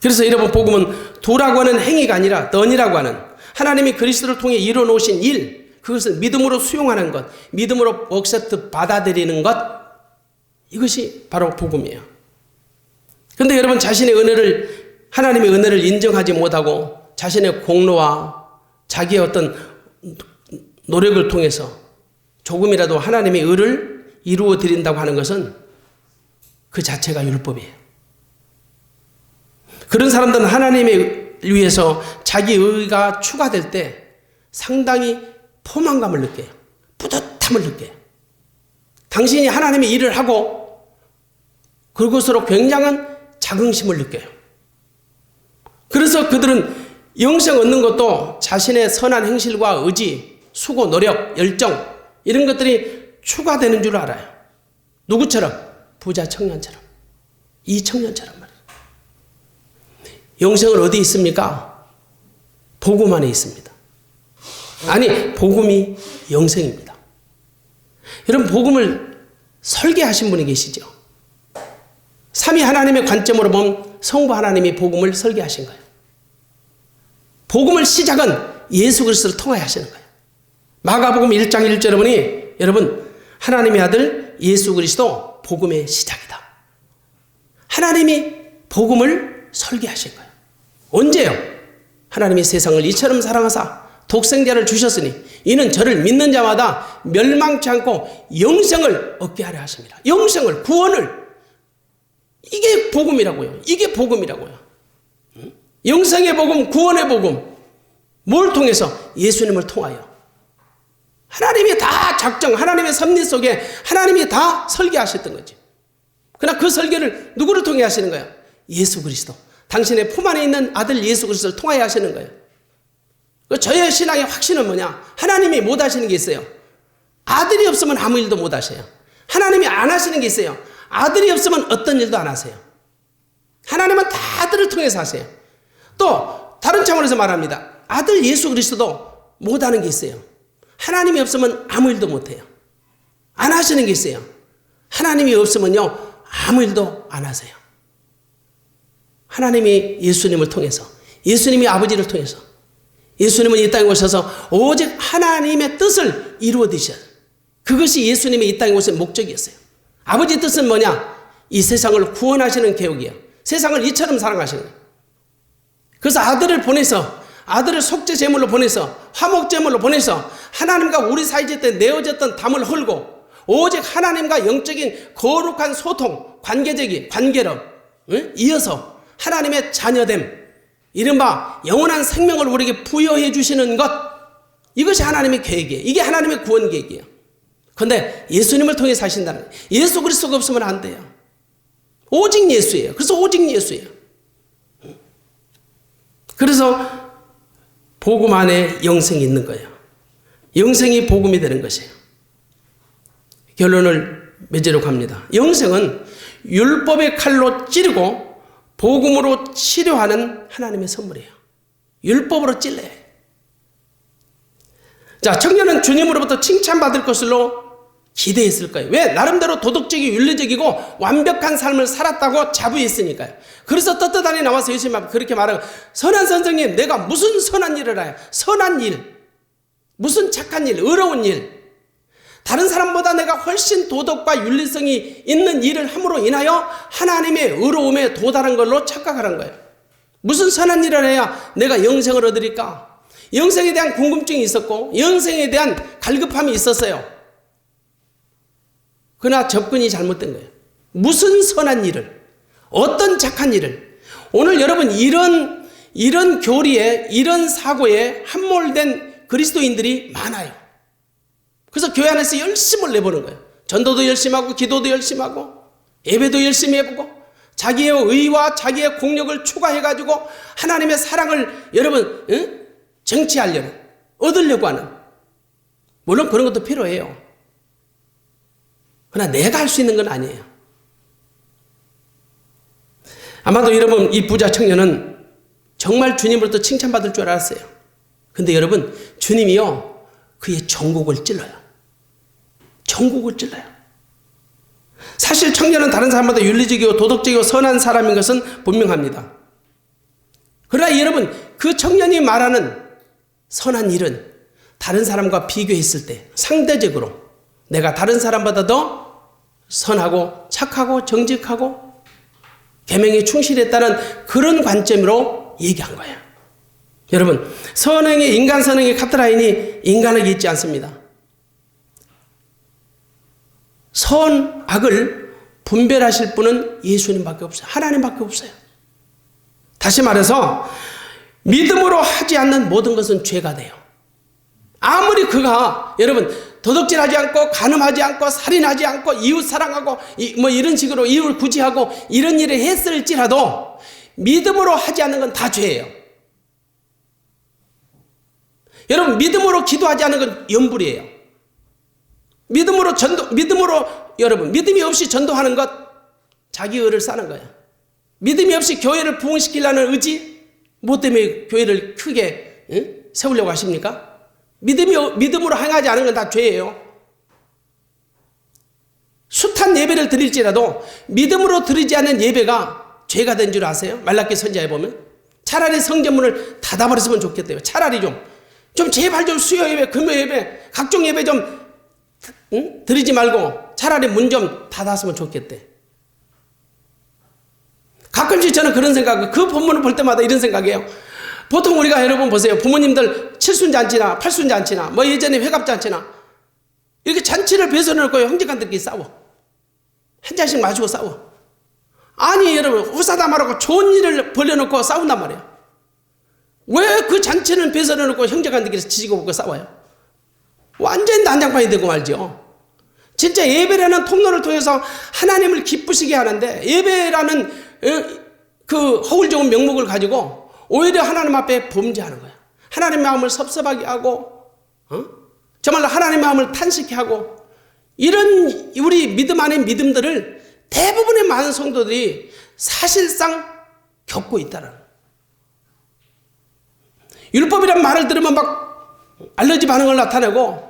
그래서 여러분 복음은 도라고 하는 행위가 아니라 던이라고 하는 하나님이 그리스도를 통해 이뤄놓으신 일, 그것을 믿음으로 수용하는 것, 믿음으로 억셉트 받아들이는 것, 이것이 바로 복음이에요. 그런데 여러분 하나님의 은혜를 인정하지 못하고 자신의 공로와 자기의 어떤 노력을 통해서 조금이라도 하나님의 의를 이루어 드린다고 하는 것은 그 자체가 율법이에요. 그런 사람들은 하나님을 위해서 자기 의가 추가될 때 상당히 포만감을 느껴요. 뿌듯함을 느껴요. 당신이 하나님의 일을 하고 그것으로 굉장한 자긍심을 느껴요. 그래서 그들은 영생 얻는 것도 자신의 선한 행실과 의지, 수고, 노력, 열정 이런 것들이 추가되는 줄 알아요. 누구처럼? 부자 청년처럼. 이 청년처럼 말이에요. 영생은 어디 있습니까? 복음 안에 있습니다. 아니, 복음이 영생입니다. 여러분 복음을 설계하신 분이 계시죠? 삼위 하나님의 관점으로 보면 성부 하나님이 복음을 설계하신 거예요. 복음을 시작은 예수 그리스도를 통하여 하시는 거예요. 마가복음 1장 1절에 보니 여러분 하나님의 아들 예수 그리스도 복음의 시작이다. 하나님이 복음을 설계하신 거예요. 언제요? 하나님이 세상을 이처럼 사랑하사 독생자를 주셨으니 이는 저를 믿는 자마다 멸망치 않고 영생을 얻게 하려 하십니다. 영생을, 구원을. 이게 복음이라고요. 이게 복음이라고요. 영생의 복음, 구원의 복음. 뭘 통해서? 예수님을 통하여. 하나님이 다 작정, 하나님의 섭리 속에 하나님이 다 설계하셨던 거지. 그러나 그 설계를 누구를 통해 하시는 거예요? 예수 그리스도. 당신의 품 안에 있는 아들 예수 그리스도를 통하여 하시는 거예요. 저의 신앙의 확신은 뭐냐? 하나님이 못 하시는 게 있어요. 아들이 없으면 아무 일도 못 하셔요. 하나님이 안 하시는 게 있어요. 아들이 없으면 어떤 일도 안 하세요. 하나님은 다 아들을 통해서 하세요. 또 다른 차원에서 말합니다. 아들 예수 그리스도도 못 하는 게 있어요. 하나님이 없으면 아무 일도 못 해요. 안 하시는 게 있어요. 하나님이 없으면요 아무 일도 안 하세요. 하나님이 예수님을 통해서, 예수님이 아버지를 통해서, 예수님은 이 땅에 오셔서 오직 하나님의 뜻을 이루어 드셔요. 그것이 예수님이 이 땅에 오신 목적이었어요. 아버지 뜻은 뭐냐? 이 세상을 구원하시는 계획이에요. 세상을 이처럼 사랑하시는 거예요. 그래서 아들을 보내서, 아들을 속죄 제물로 보내서, 화목 제물로 보내서 하나님과 우리 사이에 내어졌던 담을 헐고 오직 하나님과 영적인 거룩한 소통, 관계로 이어서 하나님의 자녀됨, 이른바 영원한 생명을 우리에게 부여해 주시는 것, 이것이 하나님의 계획이에요. 이게 하나님의 구원 계획이에요. 그런데 예수님을 통해 사신다는 거예요. 예수 그리스도가 없으면 안 돼요. 오직 예수예요. 그래서 오직 예수예요. 그래서 복음 안에 영생이 있는 거예요. 영생이 복음이 되는 것이에요. 결론을 맺으려고 합니다. 영생은 율법의 칼로 찌르고 복음으로 치료하는 하나님의 선물이에요. 율법으로 찔러야 해요. 자, 청년은 주님으로부터 칭찬받을 것으로 기대했을 거예요. 왜? 나름대로 도덕적이고 윤리적이고 완벽한 삶을 살았다고 자부했으니까요. 그래서 떳떳하게 나와서 예수님 앞에 그렇게 말하고, 선한 선생님, 내가 무슨 선한 일을 해요? 선한 일, 무슨 착한 일, 의로운 일, 다른 사람보다 내가 훨씬 도덕과 윤리성이 있는 일을 함으로 인하여 하나님의 의로움에 도달한 걸로 착각하는 거예요. 무슨 선한 일을 해야 내가 영생을 얻으리까? 영생에 대한 궁금증이 있었고 영생에 대한 갈급함이 있었어요. 그러나 접근이 잘못된 거예요. 무슨 선한 일을, 어떤 착한 일을. 오늘 여러분 이런 교리에, 이런 사고에 함몰된 그리스도인들이 많아요. 그래서 교회 안에서 열심을 내보는 거예요. 전도도 열심히 하고, 기도도 열심히 하고, 예배도 열심히 해보고, 자기의 의와 자기의 공력을 추가해가지고 하나님의 사랑을 여러분 정치하려는, 얻으려고 하는, 물론 그런 것도 필요해요. 그러나 내가 할 수 있는 건 아니에요. 아마도 여러분 이 부자 청년은 정말 주님으로부터 칭찬받을 줄 알았어요. 근데 여러분 주님이요 그의 전곡을 찔러요. 전곡을 찔러요. 사실 청년은 다른 사람보다 윤리적이고 도덕적이고 선한 사람인 것은 분명합니다. 그러나 여러분 그 청년이 말하는 선한 일은 다른 사람과 비교했을 때 상대적으로 내가 다른 사람보다 더 선하고 착하고 정직하고 계명에 충실했다는 그런 관점으로 얘기한 거예요. 여러분 선행의 인간 선행의 카트라인이 인간에게 있지 않습니다. 선, 악을 분별하실 분은 예수님밖에 없어요. 하나님밖에 없어요. 다시 말해서 믿음으로 하지 않는 모든 것은 죄가 돼요. 아무리 그가 여러분 도덕질하지 않고 간음하지 않고 살인하지 않고 이웃 사랑하고 뭐 이런 식으로 이웃을 구제하고 이런 일을 했을지라도 믿음으로 하지 않는 건 다 죄예요. 여러분 믿음으로 기도하지 않는 건 염불이에요. 믿음으로 여러분 믿음이 없이 전도하는 것 자기 의를 싸는 거예요. 믿음이 없이 교회를 부흥시키려는 의지 뭐 때문에 교회를 크게 세우려고 하십니까? 믿음으로 행하지 않은 건 다 죄예요. 숱한 예배를 드릴지라도 믿음으로 드리지 않는 예배가 죄가 된 줄 아세요? 말라기 선지자에 보면 차라리 성전문을 닫아버렸으면 좋겠대요. 차라리 좀 제발 좀 수요 예배, 금요 예배, 각종 예배 좀 드리지 말고 차라리 문 좀 닫았으면 좋겠대. 가끔씩 저는 그런 생각, 그 본문을 볼 때마다 이런 생각이에요. 보통 우리가 여러분 보세요. 부모님들 칠순잔치나 팔순잔치나 뭐 예전에 회갑잔치나 이렇게 잔치를 배설해놓고 형제간들끼리 싸워. 한 잔씩 마시고 싸워. 아니 여러분 후사다 말하고 좋은 일을 벌려놓고 싸운단 말이에요. 왜 그 잔치는 배설해놓고 형제간들끼리 지지고 먹고 싸워요? 완전 난장판이 되고 말죠. 진짜 예배라는 통로를 통해서 하나님을 기쁘시게 하는데 예배라는 그 허울 좋은 명목을 가지고 오히려 하나님 앞에 범죄하는 거야. 하나님 마음을 섭섭하게 하고 정말로 하나님 마음을 탄식케 하고 이런 우리 믿음 아닌 믿음들을 대부분의 많은 성도들이 사실상 겪고 있다는 거예요. 율법이란 말을 들으면 막 알러지 반응을 나타내고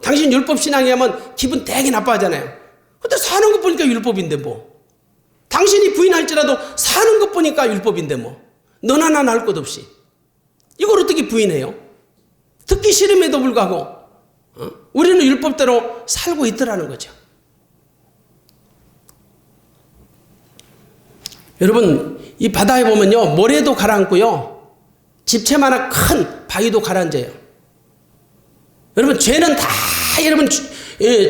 당신 율법 신앙이 하면 기분 되게 나빠하잖아요. 근데 사는 것 보니까 율법인데 뭐. 당신이 부인할지라도 사는 것 보니까 율법인데 뭐. 너나 나나 할 것 없이. 이걸 어떻게 부인해요? 듣기 싫음에도 불구하고 우리는 율법대로 살고 있더라는 거죠. 여러분 이 바다에 보면요 모래도 가라앉고요 집채만한 큰 바위도 가라앉아요. 여러분 죄는 다 여러분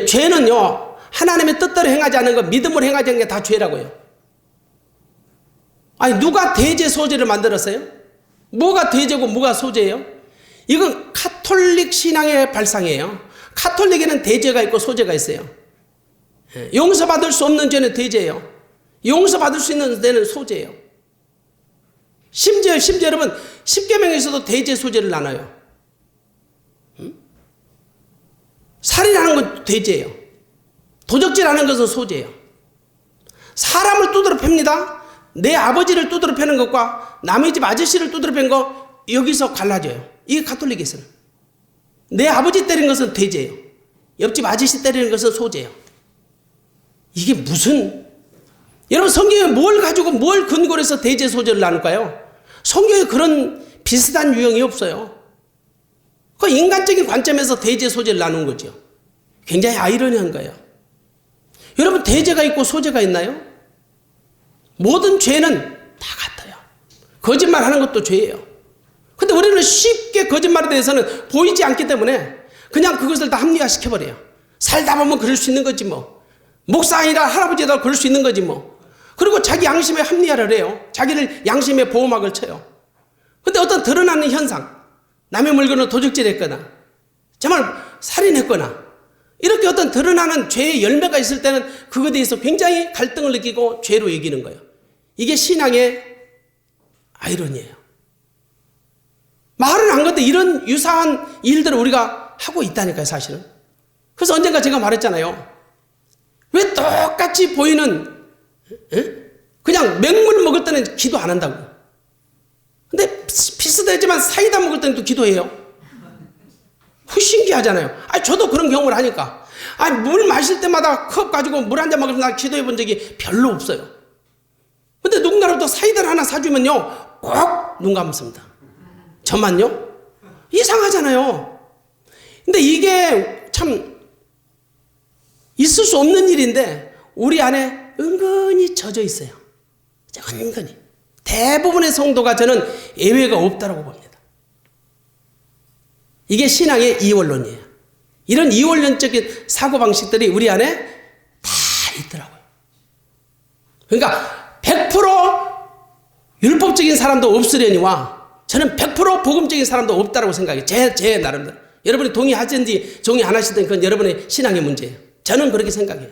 죄는요 하나님의 뜻대로 행하지 않는 거 믿음으로 행하지 않는 게 다 죄라고요. 아니 누가 대제 소제를 만들었어요? 뭐가 대제고 뭐가 소제예요? 이건 카톨릭 신앙의 발상이에요. 카톨릭에는 대제가 있고 소제가 있어요. 용서받을 수 없는 죄는 대제예요. 용서받을 수 있는 죄는 소제예요. 심지어 여러분 십계명에서도 대제 소제를 나눠요. 살인하는 건 대제예요. 도적질하는 것은 소제예요. 사람을 두드러 팹니다. 내 아버지를 두드러 패는 것과 남의 집 아저씨를 두드러 팬 거 여기서 갈라져요. 이게 가톨릭에서는. 내 아버지 때린 것은 대제예요. 옆집 아저씨 때리는 것은 소제예요. 이게 무슨 여러분 성경에 뭘 가지고 뭘 근거로 해서 대제 소제를 나눌까요? 성경에 그런 비슷한 유형이 없어요. 그 인간적인 관점에서 대제 소제를 나눈 거죠. 굉장히 아이러니한 거예요. 여러분 대제가 있고 소제가 있나요? 모든 죄는 다 같아요. 거짓말하는 것도 죄예요. 근데 우리는 쉽게 거짓말에 대해서는 보이지 않기 때문에 그냥 그것을 다 합리화시켜버려요. 살다 보면 그럴 수 있는 거지 뭐. 목사이라 할아버지다 그럴 수 있는 거지 뭐. 그리고 자기 양심에 합리화를 해요. 자기를 양심에 보호막을 쳐요. 근데 어떤 드러나는 현상, 남의 물건을 도적질했거나 정말 살인했거나 이렇게 어떤 드러나는 죄의 열매가 있을 때는 그것에 대해서 굉장히 갈등을 느끼고 죄로 여기는 거예요. 이게 신앙의 아이러니예요. 말은 안 건데 이런 유사한 일들을 우리가 하고 있다니까요, 사실은. 그래서 언젠가 제가 말했잖아요. 왜 똑같이 보이는 그냥 맹물 먹을 때는 기도 안 한다고. 근데 비슷하지만 사이다 먹을 때는 또 기도해요. 신기하잖아요. 저도 그런 경험을 하니까. 물 마실 때마다 컵 가지고 물 한 잔 먹으면 나 기도해 본 적이 별로 없어요. 근데 누군가로부터 사이다를 하나 사주면요, 꼭 눈 감습니다. 저만요? 이상하잖아요. 근데 이게 참 있을 수 없는 일인데 우리 안에 은근히 젖어 있어요. 은근히. 대부분의 성도가 저는 예외가 없다고 봅니다. 이게 신앙의 이원론이에요. 이런 이원론적인 사고방식들이 우리 안에 다 있더라고요. 그러니까 100% 율법적인 사람도 없으려니와 저는 100% 복음적인 사람도 없다고 생각해요. 제 나름대로. 여러분이 동의하든지 동의 안 하시든 그건 여러분의 신앙의 문제예요. 저는 그렇게 생각해요.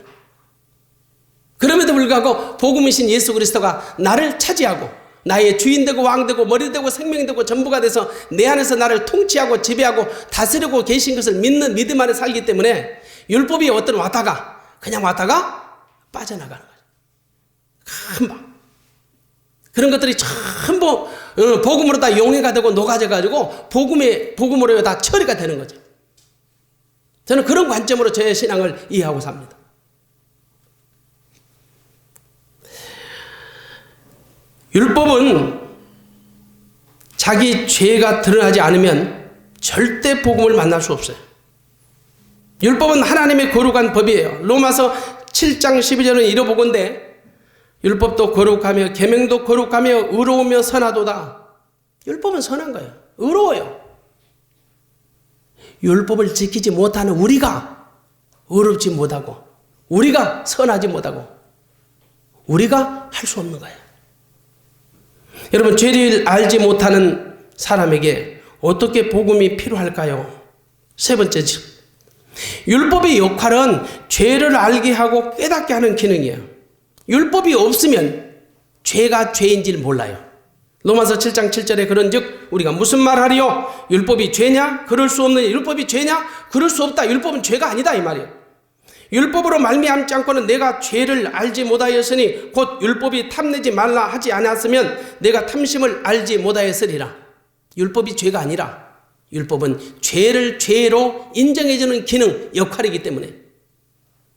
그럼에도 불구하고 복음이신 예수 그리스도가 나를 차지하고 나의 주인 되고 왕 되고 머리 되고 생명 되고 전부가 돼서 내 안에서 나를 통치하고 지배하고 다스리고 계신 것을 믿는 믿음 안에 살기 때문에 율법이 어떤 그냥 왔다가 빠져나가는 거죠. 금방. 그런 것들이 전부 복음으로 다 용해가 되고 녹아져가지고 복음으로 다 처리가 되는 거죠. 저는 그런 관점으로 제 신앙을 이해하고 삽니다. 율법은 자기 죄가 드러나지 않으면 절대 복음을 만날 수 없어요. 율법은 하나님의 거룩한 법이에요. 로마서 7장 12절은 이러보건대 율법도 거룩하며 계명도 거룩하며 의로우며 선하도다. 율법은 선한 거예요. 의로워요. 율법을 지키지 못하는 우리가 의롭지 못하고 우리가 선하지 못하고 우리가 할 수 없는 거예요. 여러분, 죄를 알지 못하는 사람에게 어떻게 복음이 필요할까요? 세 번째죠. 율법의 역할은 죄를 알게 하고 깨닫게 하는 기능이에요. 율법이 없으면 죄가 죄인지를 몰라요. 로마서 7장 7절에 그런즉 우리가 무슨 말하리요? 율법이 죄냐? 그럴 수 없느냐? 율법이 죄냐? 그럴 수 없다. 율법은 죄가 아니다 이 말이에요. 율법으로 말미암지 않고는 내가 죄를 알지 못하였으니 곧 율법이 탐내지 말라 하지 않았으면 내가 탐심을 알지 못하였으리라. 율법이 죄가 아니라 율법은 죄를 죄로 인정해주는 기능, 역할이기 때문에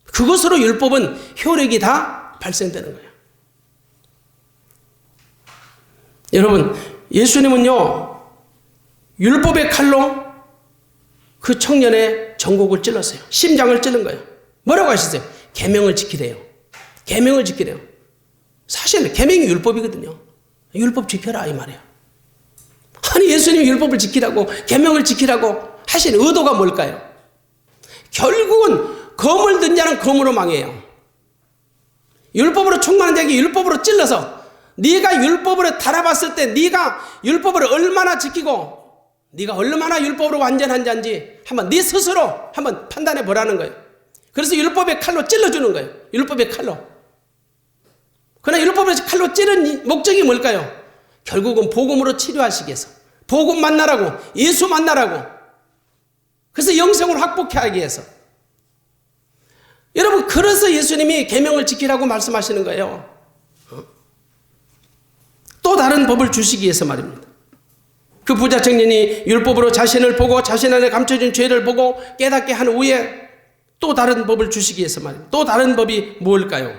그것으로 율법은 효력이 다 발생되는 거예요. 여러분, 예수님은요 율법의 칼로 그 청년의 전곡을 찔렀어요. 심장을 찔른 거예요. 뭐라고 하시세요? 계명을 지키래요. 계명을 지키래요. 사실 계명이 율법이거든요. 율법 지켜라 이 말이에요. 아니 예수님이 율법을 지키라고 계명을 지키라고 하신 의도가 뭘까요? 결국은 검을 든 자는 검으로 망해요. 율법으로 충만한 자에게 율법으로 찔러서 네가 율법으로 달아봤을 때 네가 율법을 얼마나 지키고 네가 얼마나 율법으로 완전한 자인지 한번 네 스스로 한번 판단해 보라는 거예요. 그래서 율법의 칼로 찔러주는 거예요. 율법의 칼로. 그러나 율법의 칼로 찌른 목적이 뭘까요? 결국은 복음으로 치료하시기 위해서 복음 만나라고, 예수 만나라고, 그래서 영생을 확복해 하기 위해서. 여러분, 그래서 예수님이 계명을 지키라고 말씀하시는 거예요. 또 다른 법을 주시기 위해서 말입니다. 그 부자 청년이 율법으로 자신을 보고 자신 안에 감춰진 죄를 보고 깨닫게 한 후에 또 다른 법을 주시기 위해서 말입니다. 또 다른 법이 뭘까요?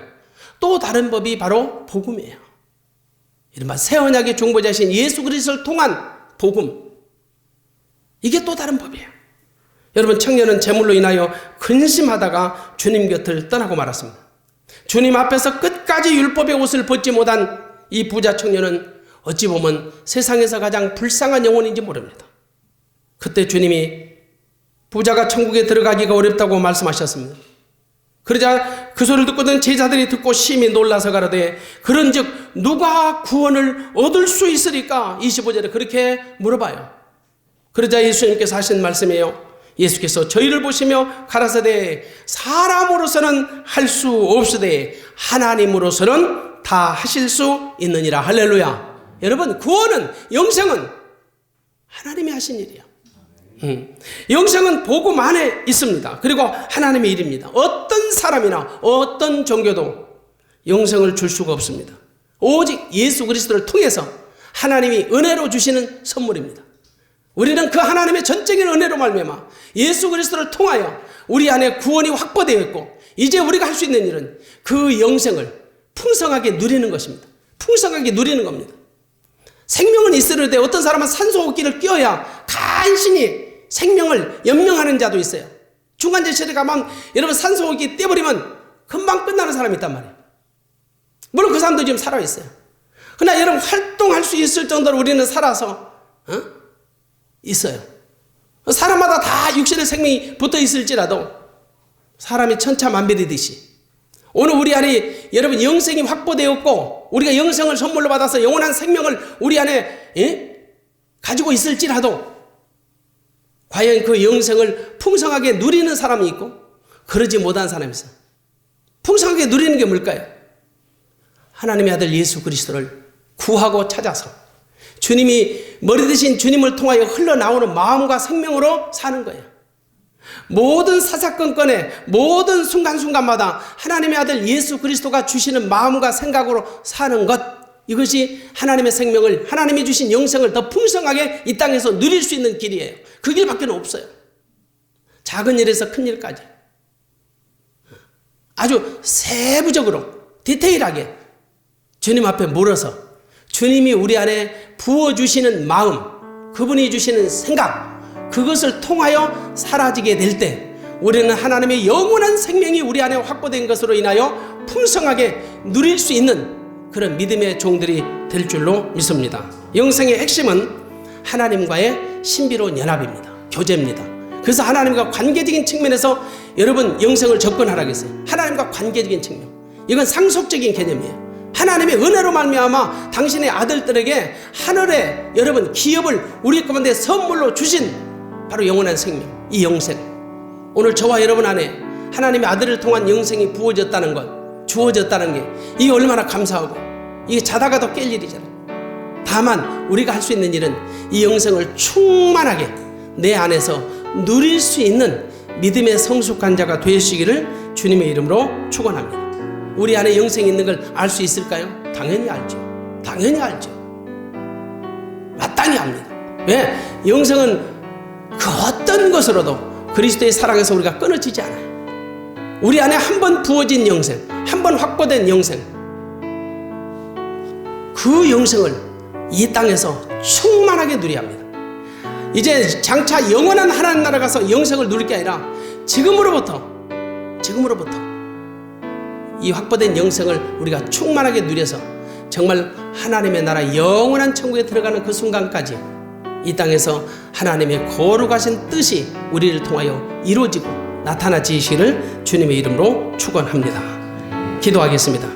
또 다른 법이 바로 복음이에요. 이른바 새 언약의 중보자신 예수 그리스도를 통한 복음. 이게 또 다른 법이에요. 여러분, 청년은 재물로 인하여 근심하다가 주님 곁을 떠나고 말았습니다. 주님 앞에서 끝까지 율법의 옷을 벗지 못한 이 부자 청년은 어찌 보면 세상에서 가장 불쌍한 영혼인지 모릅니다. 그때 주님이 부자가 천국에 들어가기가 어렵다고 말씀하셨습니다. 그러자 그 소리를 듣고는 제자들이 듣고 심히 놀라서 가로되 그런즉 누가 구원을 얻을 수 있으리까? 25절에 그렇게 물어봐요. 그러자 예수님께서 하신 말씀이에요. 예수께서 저희를 보시며 가라사대 사람으로서는 할 수 없으되 하나님으로서는 다 하실 수 있느니라. 할렐루야. 여러분, 구원은, 영생은 하나님이 하신 일이야. 영생은 복음 안에 있습니다. 그리고 하나님의 일입니다. 어떤 사람이나 어떤 종교도 영생을 줄 수가 없습니다. 오직 예수 그리스도를 통해서 하나님이 은혜로 주시는 선물입니다. 우리는 그 하나님의 전적인 은혜로 말미암아 예수 그리스도를 통하여 우리 안에 구원이 확보되어 있고 이제 우리가 할 수 있는 일은 그 영생을 풍성하게 누리는 것입니다. 풍성하게 누리는 겁니다. 생명은 있으려되 어떤 사람은 산소호흡기를 끼워야 간신히 생명을 연명하는 자도 있어요. 중간재실에 가면 여러분 산소호흡기 떼버리면 금방 끝나는 사람이 있단 말이에요. 물론 그 사람도 지금 살아있어요. 그러나 여러분 활동할 수 있을 정도로 우리는 살아서 있어요. 사람마다 다 육신의 생명이 붙어 있을지라도 사람이 천차만별이듯이 오늘 우리 안에 여러분 영생이 확보되었고 우리가 영생을 선물로 받아서 영원한 생명을 우리 안에 가지고 있을지라도 과연 그 영생을 풍성하게 누리는 사람이 있고 그러지 못한 사람이 있어요. 풍성하게 누리는 게 뭘까요? 하나님의 아들 예수 그리스도를 구하고 찾아서 주님이 머리 대신 주님을 통하여 흘러나오는 마음과 생명으로 사는 거예요. 모든 사사건건에 모든 순간순간마다 하나님의 아들 예수 그리스도가 주시는 마음과 생각으로 사는 것, 이것이 하나님의 생명을, 하나님이 주신 영생을 더 풍성하게 이 땅에서 누릴 수 있는 길이에요. 그 길밖에 없어요. 작은 일에서 큰 일까지 아주 세부적으로 디테일하게 주님 앞에 물어서 주님이 우리 안에 부어주시는 마음, 그분이 주시는 생각, 그것을 통하여 사라지게 될 때 우리는 하나님의 영원한 생명이 우리 안에 확보된 것으로 인하여 풍성하게 누릴 수 있는 그런 믿음의 종들이 될 줄로 믿습니다. 영생의 핵심은 하나님과의 신비로운 연합입니다. 교제입니다. 그래서 하나님과 관계적인 측면에서 여러분 영생을 접근하라고 했어요. 하나님과 관계적인 측면. 이건 상속적인 개념이에요. 하나님의 은혜로 말미암아 당신의 아들들에게 하늘의 여러분 기업을 우리 가운데 선물로 주신 바로 영원한 생명, 이 영생. 오늘 저와 여러분 안에 하나님의 아들을 통한 영생이 부어졌다는 것, 주어졌다는 게 이게 얼마나 감사하고 이게 자다가도 깰 일이잖아요. 다만 우리가 할 수 있는 일은 이 영생을 충만하게 내 안에서 누릴 수 있는 믿음의 성숙한 자가 되시기를 주님의 이름으로 축원합니다. 우리 안에 영생이 있는 걸 알 수 있을까요? 당연히 알죠. 당연히 알죠. 마땅히 압니다. 왜? 영생은 그 어떤 것으로도 그리스도의 사랑에서 우리가 끊어지지 않아요. 우리 안에 한 번 부어진 영생, 한 번 확보된 영생, 그 영생을 이 땅에서 충만하게 누려야 합니다. 이제 장차 영원한 하나님 나라 가서 영생을 누릴 게 아니라 지금으로부터 이 확보된 영생을 우리가 충만하게 누려서 정말 하나님의 나라 영원한 천국에 들어가는 그 순간까지 이 땅에서 하나님의 거룩하신 뜻이 우리를 통하여 이루어지고 나타나지시기를 주님의 이름으로 축원합니다. 기도하겠습니다.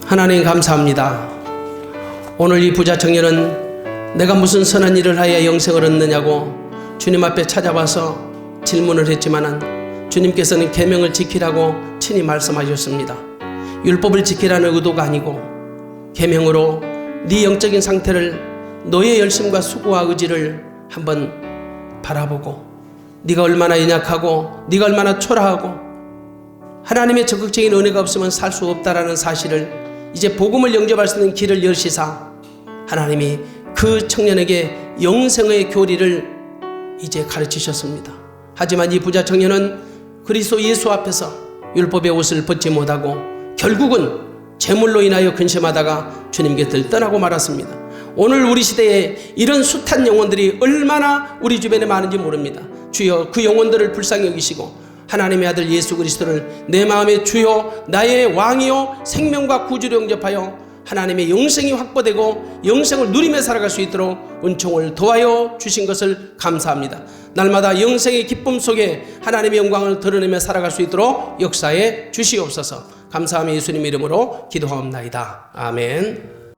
하나님 감사합니다. 오늘 이 부자 청년은 내가 무슨 선한 일을 하여 영생을 얻느냐고 주님 앞에 찾아와서 질문을 했지만은 주님께서는 계명을 지키라고 친히 말씀하셨습니다. 율법을 지키라는 의도가 아니고 계명으로 네 영적인 상태를 너의 열심과 수고와 의지를 한번 바라보고 네가 얼마나 연약하고 네가 얼마나 초라하고 하나님의 적극적인 은혜가 없으면 살 수 없다라는 사실을 이제 복음을 영접할 수 있는 길을 여시사 하나님이 그 청년에게 영생의 교리를 이제 가르치셨습니다. 하지만 이 부자 청년은 그리스도 예수 앞에서 율법의 옷을 벗지 못하고 결국은 재물로 인하여 근심하다가 주님 곁을 떠나고 말았습니다. 오늘 우리 시대에 이런 숱한 영혼들이 얼마나 우리 주변에 많은지 모릅니다. 주여 그 영혼들을 불쌍히 여기시고 하나님의 아들 예수 그리스도를 내 마음의 주요 나의 왕이요 생명과 구주로 영접하여 하나님의 영생이 확보되고 영생을 누리며 살아갈 수 있도록 은총을 더하여 주신 것을 감사합니다. 날마다 영생의 기쁨 속에 하나님의 영광을 드러내며 살아갈 수 있도록 역사해 주시옵소서. 감사하며 예수님 이름으로 기도하옵나이다. 아멘.